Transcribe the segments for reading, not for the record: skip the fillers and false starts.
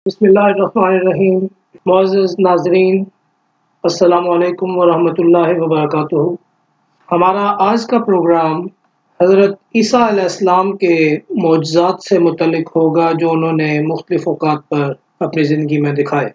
بسم اللہ الرحمن الرحیم۔ معزز ناظرین، السلام علیکم ورحمۃ اللہ وبرکاتہ۔ ہمارا آج کا پروگرام حضرت عیسیٰ علیہ السلام کے معجزات سے متعلق ہوگا جو انہوں نے مختلف اوقات پر اپنی زندگی میں دکھائے۔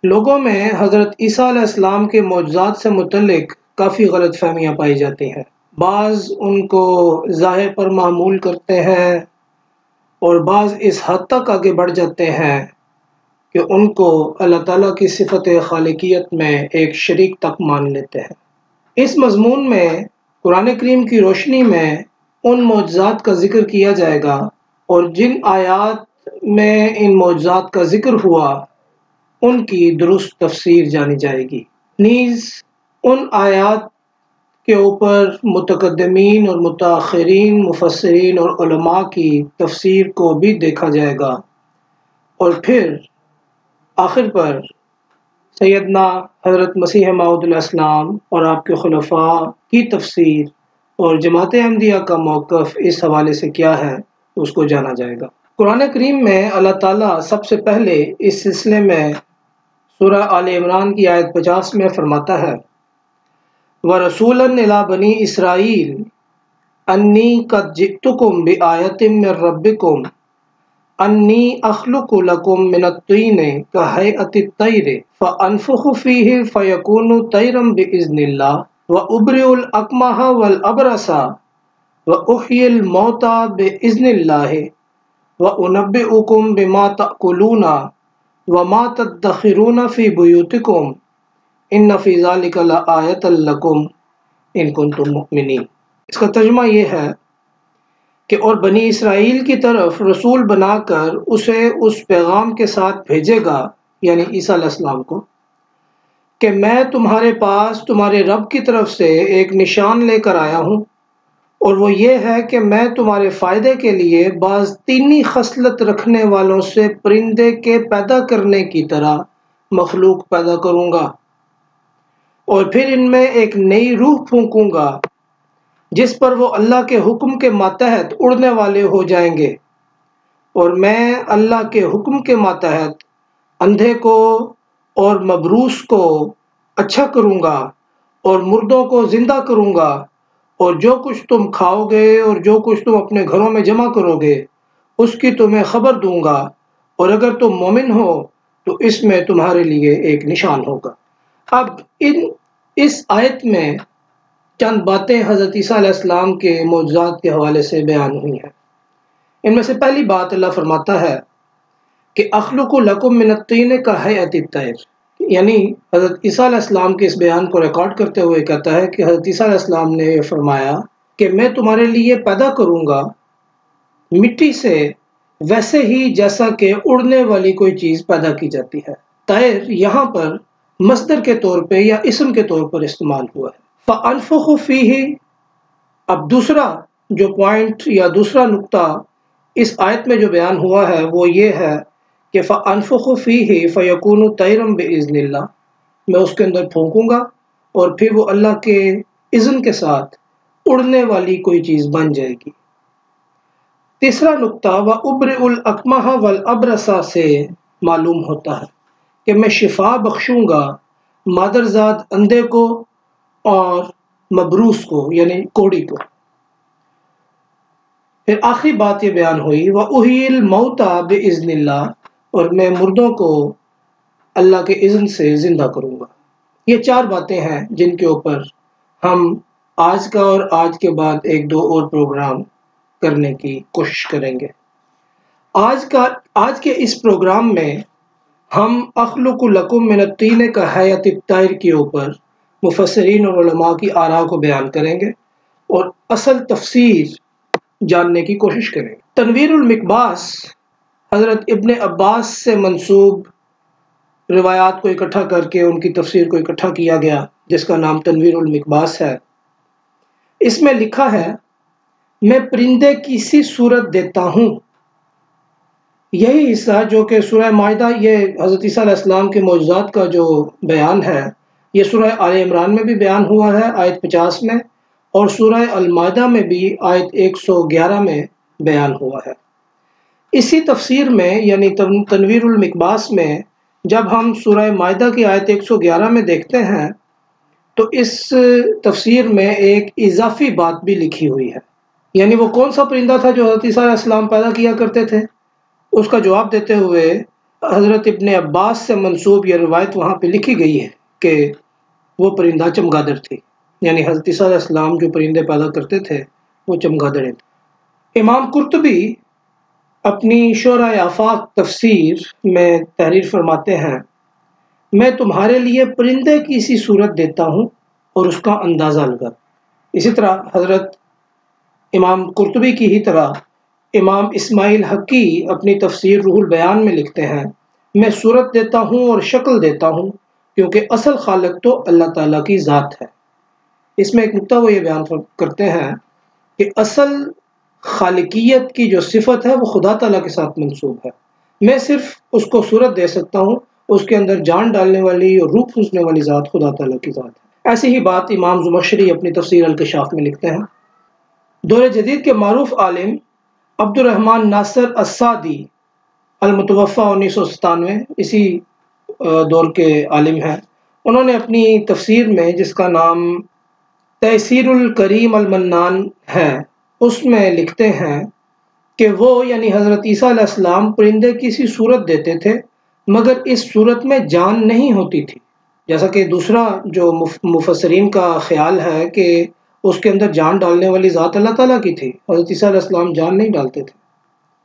لوگوں میں حضرت عیسیٰ علیہ السلام کے معجزات سے متعلق کافی غلط فہمیاں پائی جاتی ہیں۔ بعض ان کو ظاہر پر معمول کرتے ہیں اور بعض اس حد تک آگے بڑھ جاتے ہیں کہ ان کو اللہ تعالیٰ کی صفت خالقیت میں ایک شریک تک مان لیتے ہیں۔ اس مضمون میں قرآن کریم کی روشنی میں ان معجزات کا ذکر کیا جائے گا اور جن آیات میں ان معجزات کا ذکر ہوا ان کی درست تفسیر جانی جائے گی۔ نیز ان آیات کے اوپر متقدمین اور متاخرین مفسرین اور علماء کی تفسیر کو بھی دیکھا جائے گا، اور پھر آخر پر سیدنا حضرت مسیح موعود علیہ السلام اور آپ کے خلفاء کی تفسیر اور جماعت احمدیہ کا موقف اس حوالے سے کیا ہے اس کو جانا جائے گا۔ قرآن کریم میں اللہ تعالیٰ سب سے پہلے اس سلسلے میں سورہ آل عمران کی آیت 50 میں فرماتا ہے، وَرَسُولًا إِلَىٰ بَنِي إِسْرَائِيلَ أَنِّي قَدْ جِئْتُكُم بِآيَةٍ مِّن رَّبِّكُمْ أَنِّي أَخْلُقُ لَكُم مِّنَ الطِّينِ كَهَيْئَةِ الطَّيْرِ فَأَنفُخُ فِيهِ فَيَكُونُ طَيْرًا بِإِذْنِ اللَّهِ وَأُبْرِئُ الْأَكْمَحَ وَالْأَبْرَصَ وَأُحْيِي الْمَوْتَىٰ بِإِذْنِ اللَّهِ وَأُنَبِّئُكُم بِمَا تَأْكُلُونَ وَمَا تَدَّخِرُونَ فِي بُيُوتِكُمْ إِنَّ فِي ذَلِكَ لَآيَةً لَّكُمْ إِن كُنتُم مُّؤْمِنِينَ۔ اس کا ترجمہ یہ ہے کہ اور بنی اسرائیل کی طرف رسول بنا کر اسے اس پیغام کے ساتھ بھیجے گا، یعنی عیسیٰ علیہ السلام کو، کہ میں تمہارے پاس تمہارے رب کی طرف سے ایک نشان لے کر آیا ہوں، اور وہ یہ ہے کہ میں تمہارے فائدے کے لیے بعض تینی خصلت رکھنے والوں سے پرندے کے پیدا کرنے کی طرح مخلوق پیدا کروں گا، اور پھر ان میں ایک نئی روح پھونکوں گا جس پر وہ اللہ کے حکم کے ماتحت اڑنے والے ہو جائیں گے، اور میں اللہ کے حکم کے ماتحت اندھے کو اور مبروس کو اچھا کروں گا اور مردوں کو زندہ کروں گا، اور جو کچھ تم کھاؤ گے اور جو کچھ تم اپنے گھروں میں جمع کرو گے اس کی تمہیں خبر دوں گا، اور اگر تم مومن ہو تو اس میں تمہارے لیے ایک نشان ہوگا۔ اب اس آیت میں چند باتیں حضرت عیسیٰ علیہ السلام کے معجزات کے حوالے سے بیان ہوئی ہیں۔ ان میں سے پہلی بات اللہ فرماتا ہے کہ اخلق لکم من الطین کہیئۃ الطیر، یعنی حضرت عیسیٰ علیہ السلام کے اس بیان کو ریکارڈ کرتے ہوئے کہتا ہے کہ حضرت عیسیٰ علیہ السلام نے یہ فرمایا کہ میں تمہارے لیے پیدا کروں گا مٹی سے ویسے ہی جیسا کہ اڑنے والی کوئی چیز پیدا کی جاتی ہے۔ طیر یہاں پر مصدر کے طور پہ یا اسم کے طور پر استعمال ہوا ہے۔ فَأَنفُخُ فِيهِ، اب دوسرا جو پوائنٹ یا دوسرا نقطہ اس آیت میں جو بیان ہوا ہے وہ یہ ہے کہ فَأَنفُخُ فِيهِ فَيَكُونُ طَيْرًا بِإِذْنِ اللَّهِ، میں اس کے اندر پھونکوں گا اور پھر وہ اللہ کے اذن کے ساتھ اڑنے والی کوئی چیز بن جائے گی۔ تیسرا نقطہ وَأُبْرِئُ الْأَكْمَحَ وَالْأَبْرَصَ سے معلوم ہوتا ہے کہ میں شفا بخشوں گا مادرزاد اندھے کو اور مبروس کو یعنی کوڑی کو۔ پھر آخری بات یہ بیان ہوئی وَأُحْيِي الْمَوْتَىٰ بِإِذْنِ اللَّهِ، اور میں مردوں کو اللہ کے اذن سے زندہ کروں گا۔ یہ چار باتیں ہیں جن کے اوپر ہم آج کا اور آج کے بعد ایک دو اور پروگرام کرنے کی کوشش کریں گے۔ آج کے اس پروگرام میں ہم اخلق لکم من الطین کہیئۃ الطیر کے اوپر مفسرین اور علماء کی آراء کو بیان کریں گے اور اصل تفسیر جاننے کی کوشش کریں گے۔ تنویر المقباس، حضرت ابن عباس سے منسوب روایات کو اکٹھا کر کے ان کی تفسیر کو اکٹھا کیا گیا جس کا نام تنویر المقباس ہے۔ اس میں لکھا ہے میں پرندے کی سی صورت دیتا ہوں۔ یہی حصہ جو کہ سورہ مائدہ، یہ حضرت عیسیٰ علیہ السلام کے معجزات کا جو بیان ہے یہ سورہ آل عمران میں بھی بیان ہوا ہے آیت 50 میں، اور سورہ المائدہ میں بھی آیت 111 میں بیان ہوا ہے۔ اسی تفسیر میں یعنی تنویر المقباس میں جب ہم سورہ مائدہ کی آیت 111 میں دیکھتے ہیں تو اس تفسیر میں ایک اضافی بات بھی لکھی ہوئی ہے، یعنی وہ کون سا پرندہ تھا جو حضرت عیسیٰ علیہ السلام پیدا کیا کرتے تھے؟ اس کا جواب دیتے ہوئے حضرت ابن عباس سے منسوب یہ روایت وہاں پہ لکھی گئی ہے کہ وہ پرندہ چمگادڑ تھی، یعنی حضرت عیسیٰ علیہ السلام جو پرندے پیدا کرتے تھے وہ چمگادڑیں تھے۔ امام قرطبی اپنی شعرۂ آفاق تفسیر میں تحریر فرماتے ہیں، میں تمہارے لیے پرندے کی سی صورت دیتا ہوں اور اس کا اندازہ لگا۔ اسی طرح حضرت امام قرطبی کی ہی طرح امام اسماعیل حقی اپنی تفسیر روح البیان میں لکھتے ہیں، میں صورت دیتا ہوں اور شکل دیتا ہوں کیونکہ اصل خالق تو اللہ تعالیٰ کی ذات ہے۔ اس میں ایک نقطہ وہ یہ بیان کرتے ہیں کہ اصل خالقیت کی جو صفت ہے وہ خدا تعالیٰ کے ساتھ منسوب ہے، میں صرف اس کو صورت دے سکتا ہوں، اس کے اندر جان ڈالنے والی اور روح پھونسنے والی ذات خدا تعالیٰ کی ذات ہے۔ ایسی ہی بات امام زمخشری اپنی تفسیر الکشاف میں لکھتے ہیں۔ دور جدید کے معروف عالم عبد الرحمن ناصر السعدی المتوفی 1997 اسی دور کے عالم ہیں، انہوں نے اپنی تفسیر میں جس کا نام تیسیر الکریم المنان ہے اس میں لکھتے ہیں کہ وہ یعنی حضرت عیسیٰ علیہ السلام پرندے کی سی صورت دیتے تھے مگر اس صورت میں جان نہیں ہوتی تھی، جیسا کہ دوسرا جو مفسرین کا خیال ہے کہ اس کے اندر جان ڈالنے والی ذات اللہ تعالیٰ کی تھی، حضرت عیسیٰ علیہ السلام جان نہیں ڈالتے تھے،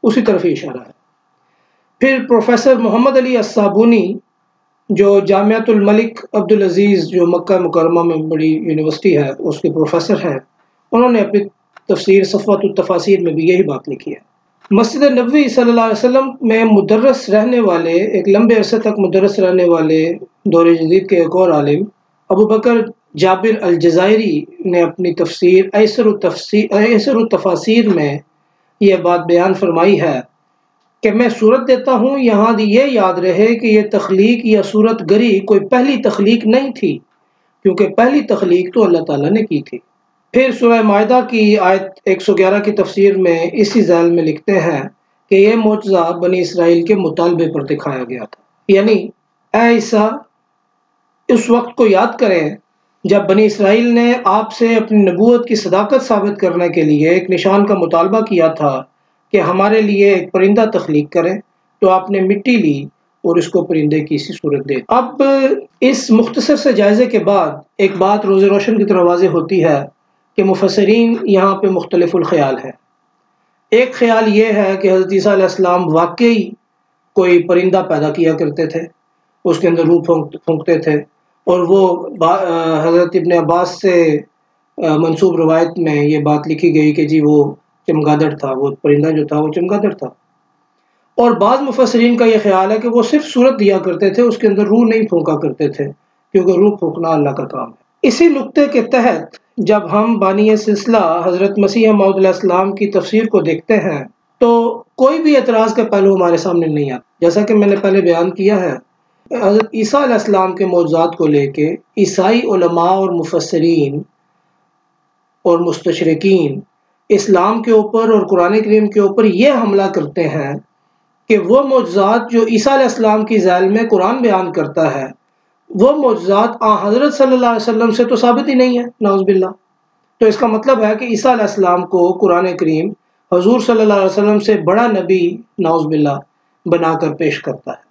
اسی طرف ہی اشارہ ہے۔ پھر پروفیسر محمد علی الصابونی جو جامعۃ الملک عبدالعزیز جو مکہ مکرمہ میں بڑی یونیورسٹی ہے اس کے پروفیسر ہیں، انہوں نے اپنی تفسیر صفوۃ التفاسیر میں بھی یہی بات لکھی ہے۔ مسجد نبوی صلی اللہ علیہ وسلم میں مدرس رہنے والے، ایک لمبے عرصے تک مدرس رہنے والے دور جدید کے ایک اور عالم ابو بکر جابر الجزائری نے اپنی تفسیر ایسر التفاسیر میں یہ بات بیان فرمائی ہے کہ میں صورت دیتا ہوں، یہاں یہ یاد رہے کہ یہ تخلیق یا صورت گری کوئی پہلی تخلیق نہیں تھی کیونکہ پہلی تخلیق تو اللہ تعالیٰ نے کی تھی۔ پھر سورہ مائدہ کی آیت 111 کی تفسیر میں اسی ذیل میں لکھتے ہیں کہ یہ معجزہ بنی اسرائیل کے مطالبے پر دکھایا گیا تھا، یعنی اے عیسیٰ اس وقت کو یاد کریں جب بنی اسرائیل نے آپ سے اپنی نبوت کی صداقت ثابت کرنے کے لیے ایک نشان کا مطالبہ کیا تھا کہ ہمارے لیے ایک پرندہ تخلیق کریں، تو آپ نے مٹی لی اور اس کو پرندے کی سی صورت دے۔ اب اس مختصر سے جائزے کے بعد ایک بات روز روشن کی طرح واضح ہوتی ہے کہ مفسرین یہاں پہ مختلف الخیال ہیں۔ ایک خیال یہ ہے کہ حضرت عیسیٰ علیہ السلام واقعی کوئی پرندہ پیدا کیا کرتے تھے، اس کے اندر روح پھونکتے تھے، اور وہ حضرت ابن عباس سے منسوب روایت میں یہ بات لکھی گئی کہ جی وہ چمگادڑ تھا، وہ پرندہ جو تھا وہ چمگادڑ تھا۔ اور بعض مفسرین کا یہ خیال ہے کہ وہ صرف صورت دیا کرتے تھے، اس کے اندر روح نہیں پھونکا کرتے تھے کیونکہ روح پھونکنا اللہ کا کام ہے۔ اسی نقطے کے تحت جب ہم بانی سلسلہ حضرت مسیح موعود علیہ السلام کی تفسیر کو دیکھتے ہیں تو کوئی بھی اعتراض کا پہلو ہمارے سامنے نہیں آتا۔ جیسا کہ میں نے پہلے بیان کیا ہے، حضرت عیسیٰ علیہ السلام کے معجزات کو لے کے عیسائی علماء اور مفسرین اور مستشرقین اسلام کے اوپر اور قرآن کریم کے اوپر یہ حملہ کرتے ہیں کہ وہ معجزات جو عیسیٰ علیہ السلام کی ذیل میں قرآن بیان کرتا ہے وہ معجزات حضرت صلی اللہ علیہ وسلم سے تو ثابت ہی نہیں ہے، نعوذ باللہ۔ تو اس کا مطلب ہے کہ عیسیٰ علیہ السلام کو قرآن کریم حضور صلی اللہ علیہ وسلم سے بڑا نبی نعوذ باللہ بنا کر پیش کرتا ہے،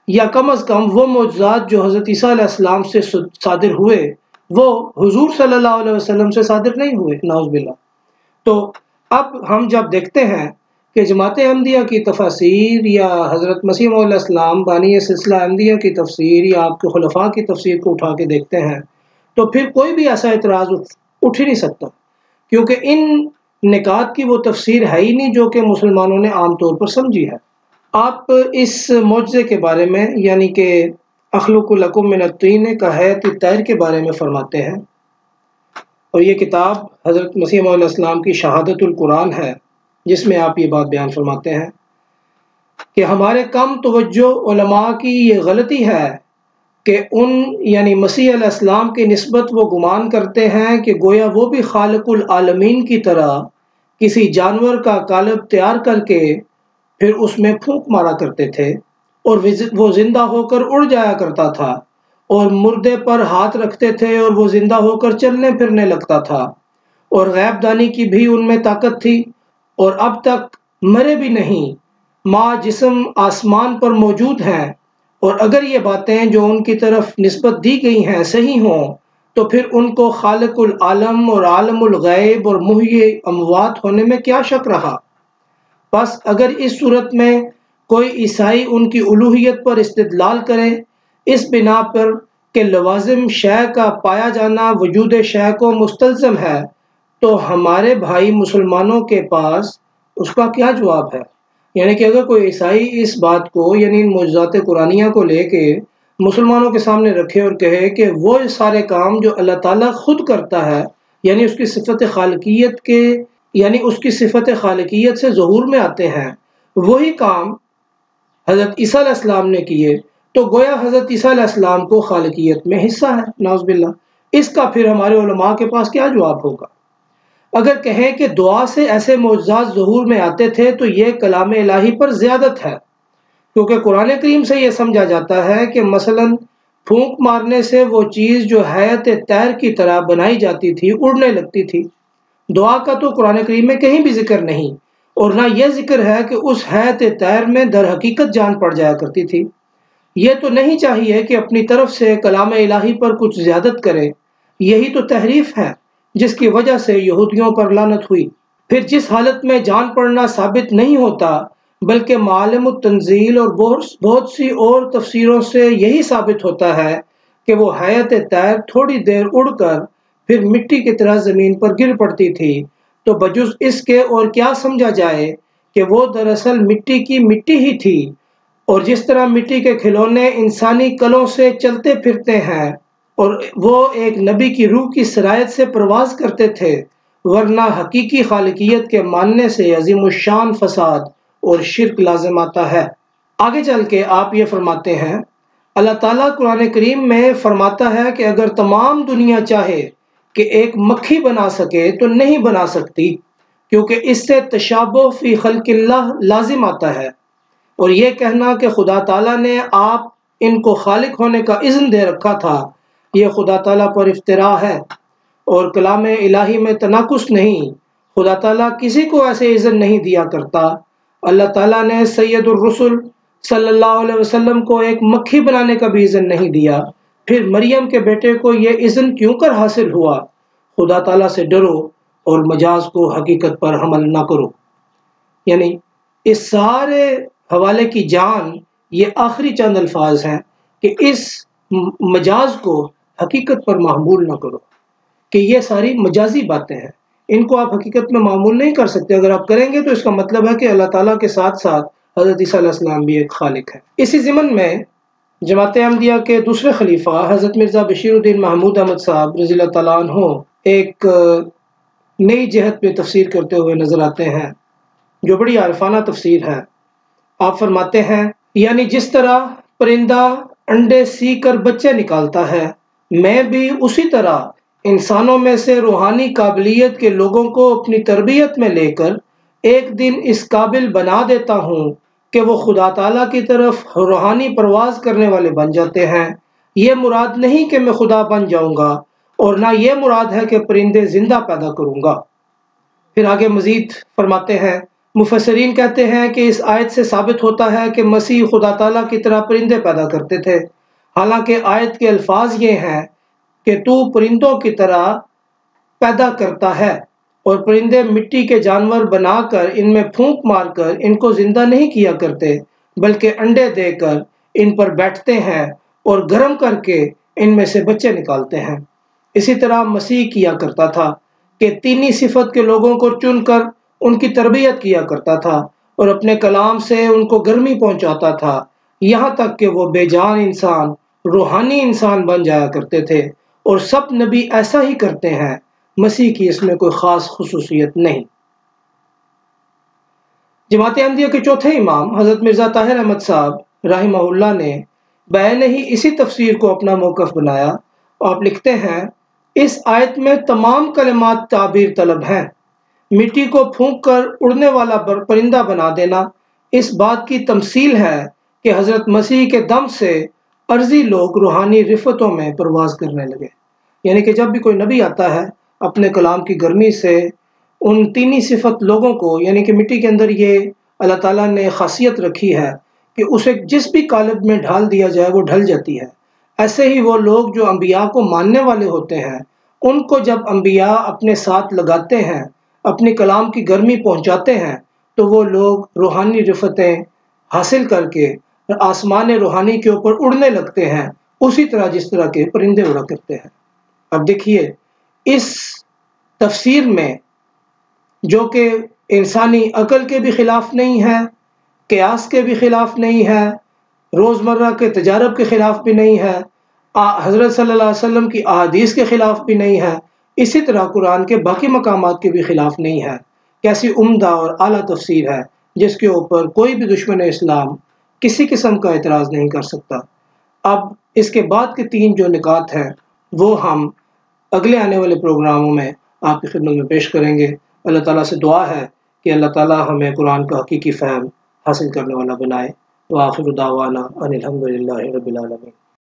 یا کم از کم وہ معجزات جو حضرت عیسیٰ علیہ السلام سے صادر ہوئے وہ حضور صلی اللہ علیہ وسلم سے صادر نہیں ہوئے، نعوذ باللہ۔ تو اب ہم جب دیکھتے ہیں کہ جماعت احمدیہ کی تفاسیر یا حضرت مسیح موعود علیہ السلام بانی سلسلہ احمدیہ کی تفسیر یا آپ کے خلفاء کی تفسیر کو اٹھا کے دیکھتے ہیں تو پھر کوئی بھی ایسا اعتراض اٹھ ہی نہیں سکتا، کیونکہ ان نکات کی وہ تفسیر ہے ہی نہیں جو کہ مسلمانوں نے عام طور پر سمجھی ہے۔ آپ اس معجزے کے بارے میں یعنی کہ اخلق لکم من الطین کہیئۃ الطیر کے بارے میں فرماتے ہیں، اور یہ کتاب حضرت مسیح موعود علیہ السلام کی شہادت القرآن ہے جس میں آپ یہ بات بیان فرماتے ہیں کہ ہمارے کم توجہ علماء کی یہ غلطی ہے کہ ان یعنی مسیح علیہ السلام کی نسبت وہ گمان کرتے ہیں کہ گویا وہ بھی خالق العالمین کی طرح کسی جانور کا قالب تیار کر کے پھر اس میں پھونک مارا کرتے تھے اور وہ زندہ ہو کر اڑ جایا کرتا تھا، اور مردے پر ہاتھ رکھتے تھے اور وہ زندہ ہو کر چلنے پھرنے لگتا تھا، اور غیب دانی کی بھی ان میں طاقت تھی، اور اب تک مرے بھی نہیں، ماں جسم آسمان پر موجود ہیں، اور اگر یہ باتیں جو ان کی طرف نسبت دی گئی ہیں صحیح ہوں تو پھر ان کو خالق العالم اور عالم الغیب اور محیی اموات ہونے میں کیا شک رہا؟ بس اگر اس صورت میں کوئی عیسائی ان کی الوہیت پر استدلال کرے اس بنا پر کہ لوازم شے کا پایا جانا وجود شے کو مستلزم ہے، تو ہمارے بھائی مسلمانوں کے پاس اس کا کیا جواب ہے؟ یعنی کہ اگر کوئی عیسائی اس بات کو یعنی ان معجزات قرآنیہ کو لے کے مسلمانوں کے سامنے رکھے اور کہے کہ وہ سارے کام جو اللہ تعالیٰ خود کرتا ہے، یعنی اس کی صفت خالقیت کے یعنی اس کی صفت خالقیت سے ظہور میں آتے ہیں، وہی کام حضرت عیسیٰ علیہ السلام نے کیے، تو گویا حضرت عیسیٰ علیہ السلام کو خالقیت میں حصہ ہے، نعوذ باللہ۔ اس کا پھر ہمارے علماء کے پاس کیا جواب ہوگا؟ اگر کہیں کہ دعا سے ایسے معجزات ظہور میں آتے تھے تو یہ کلام الہی پر زیادت ہے، کیونکہ قرآن کریم سے یہ سمجھا جاتا ہے کہ مثلا پھونک مارنے سے وہ چیز جو حیات طیر کی طرح بنائی جاتی تھی اڑنے لگتی تھی۔ دعا کا تو قرآن کریم میں کہیں بھی ذکر نہیں، اور نہ یہ ذکر ہے کہ اس حیات طیر میں در حقیقت جان پڑ جایا کرتی تھی۔ یہ تو نہیں چاہیے کہ اپنی طرف سے کلام الہی پر کچھ زیادت کرے، یہی تو تحریف ہے جس کی وجہ سے یہودیوں پر لعنت ہوئی۔ پھر جس حالت میں جان پڑنا ثابت نہیں ہوتا بلکہ معالم التنزیل اور بہت سی اور تفسیروں سے یہی ثابت ہوتا ہے کہ وہ حیات طیر تھوڑی دیر اڑ کر پھر مٹی کی طرح زمین پر گر پڑتی تھی، تو بجز اس کے اور کیا سمجھا جائے کہ وہ دراصل مٹی کی مٹی ہی تھی، اور جس طرح مٹی کے کھلونے انسانی کلوں سے چلتے پھرتے ہیں اور وہ ایک نبی کی روح کی سرایت سے پرواز کرتے تھے، ورنہ حقیقی خالقیت کے ماننے سے عظیم الشان فساد اور شرک لازم آتا ہے۔ آگے چل کے آپ یہ فرماتے ہیں، اللہ تعالیٰ قرآن کریم میں فرماتا ہے کہ اگر تمام دنیا چاہے کہ ایک مکھی بنا سکے تو نہیں بنا سکتی، کیونکہ اس سے تشابہ فی خلق اللہ لازم آتا ہے، اور یہ کہنا کہ خدا تعالیٰ نے آپ ان کو خالق ہونے کا اذن دے رکھا تھا، یہ خدا تعالیٰ پر افتراء ہے اور کلام الہی میں تناقض نہیں۔ خدا تعالیٰ کسی کو ایسے اذن نہیں دیا کرتا۔ اللہ تعالیٰ نے سید الرسل صلی اللہ علیہ وسلم کو ایک مکھی بنانے کا بھی اذن نہیں دیا، پھر مریم کے بیٹے کو یہ اذن کیوں کر حاصل ہوا؟ خدا تعالیٰ سے ڈرو اور مجاز کو حقیقت پر حمل نہ کرو۔ یعنی اس سارے حوالے کی جان یہ آخری چند الفاظ ہیں کہ اس مجاز کو حقیقت پر محمول نہ کرو، کہ یہ ساری مجازی باتیں ہیں، ان کو آپ حقیقت میں معمول نہیں کر سکتے۔ اگر آپ کریں گے تو اس کا مطلب ہے کہ اللہ تعالیٰ کے ساتھ ساتھ حضرت عیسیٰ علیہ السلام بھی ایک خالق ہے۔ اسی ضمن میں جماعت احمدیہ کے دوسرے خلیفہ حضرت مرزا بشیر الدین محمود احمد صاحب رضی اللہ تعالیٰ عنہ ایک نئی جہت پہ تفسیر کرتے ہوئے نظر آتے ہیں جو بڑی عارفانہ تفسیر ہے۔ آپ فرماتے ہیں، یعنی جس طرح پرندہ انڈے سی کر بچے نکالتا ہے، میں بھی اسی طرح انسانوں میں سے روحانی قابلیت کے لوگوں کو اپنی تربیت میں لے کر ایک دن اس قابل بنا دیتا ہوں کہ وہ خدا تعالیٰ کی طرف روحانی پرواز کرنے والے بن جاتے ہیں۔ یہ مراد نہیں کہ میں خدا بن جاؤں گا، اور نہ یہ مراد ہے کہ پرندے زندہ پیدا کروں گا۔ پھر آگے مزید فرماتے ہیں، مفسرین کہتے ہیں کہ اس آیت سے ثابت ہوتا ہے کہ مسیح خدا تعالیٰ کی طرح پرندے پیدا کرتے تھے، حالانکہ آیت کے الفاظ یہ ہیں کہ تو پرندوں کی طرح پیدا کرتا ہے، اور پرندے مٹی کے جانور بنا کر ان میں پھونک مار کر ان کو زندہ نہیں کیا کرتے، بلکہ انڈے دے کر ان پر بیٹھتے ہیں اور گرم کر کے ان میں سے بچے نکالتے ہیں۔ اسی طرح مسیح کیا کرتا تھا کہ تینی صفت کے لوگوں کو چن کر ان کی تربیت کیا کرتا تھا اور اپنے کلام سے ان کو گرمی پہنچاتا تھا، یہاں تک کہ وہ بے جان انسان روحانی انسان بن جایا کرتے تھے، اور سب نبی ایسا ہی کرتے ہیں، مسیح کی اس میں کوئی خاص خصوصیت نہیں۔ جماعت احمدیہ کے چوتھے امام حضرت مرزا طاہر احمد صاحب رحمہ اللہ نے بیان ہی اسی تفسیر کو اپنا موقف بنایا۔ آپ لکھتے ہیں، اس آیت میں تمام کلمات تعبیر طلب ہیں۔ مٹی کو پھونک کر اڑنے والا پرندہ بنا دینا، اس بات کی تمثیل ہے کہ حضرت مسیح کے دم سے عرضی لوگ روحانی رفتوں میں پرواز کرنے لگے۔ یعنی کہ جب بھی کوئی نبی آتا ہے اپنے کلام کی گرمی سے ان تینی صفت لوگوں کو، یعنی کہ مٹی کے اندر یہ اللہ تعالیٰ نے خاصیت رکھی ہے کہ اسے جس بھی قالب میں ڈھال دیا جائے وہ ڈھل جاتی ہے، ایسے ہی وہ لوگ جو انبیاء کو ماننے والے ہوتے ہیں ان کو جب انبیاء اپنے ساتھ لگاتے ہیں، اپنی کلام کی گرمی پہنچاتے ہیں، تو وہ لوگ روحانی رفتیں حاصل کر کے آسمان روحانی کے اوپر اڑنے لگتے ہیں، اسی طرح جس طرح کے پرندے اڑا کرتے ہیں۔ اب دیکھیے اس تفسیر میں، جو کہ انسانی عقل کے بھی خلاف نہیں ہے، قیاس کے بھی خلاف نہیں ہے، روزمرہ کے تجارب کے خلاف بھی نہیں ہے، حضرت صلی اللہ علیہ وسلم کی احادیث کے خلاف بھی نہیں ہے، اسی طرح قرآن کے باقی مقامات کے بھی خلاف نہیں ہے۔ کیسی عمدہ اور اعلیٰ تفسیر ہے جس کے اوپر کوئی بھی دشمن اسلام کسی قسم کا اعتراض نہیں کر سکتا۔ اب اس کے بعد کے 3 جو نکات ہیں وہ ہم اگلے آنے والے پروگراموں میں آپ کی خدمت میں پیش کریں گے۔ اللہ تعالیٰ سے دعا ہے کہ اللہ تعالیٰ ہمیں قرآن کا حقیقی فہم حاصل کرنے والا بنائے۔ وآخر دعوانا ان الحمد للہ رب العالمین۔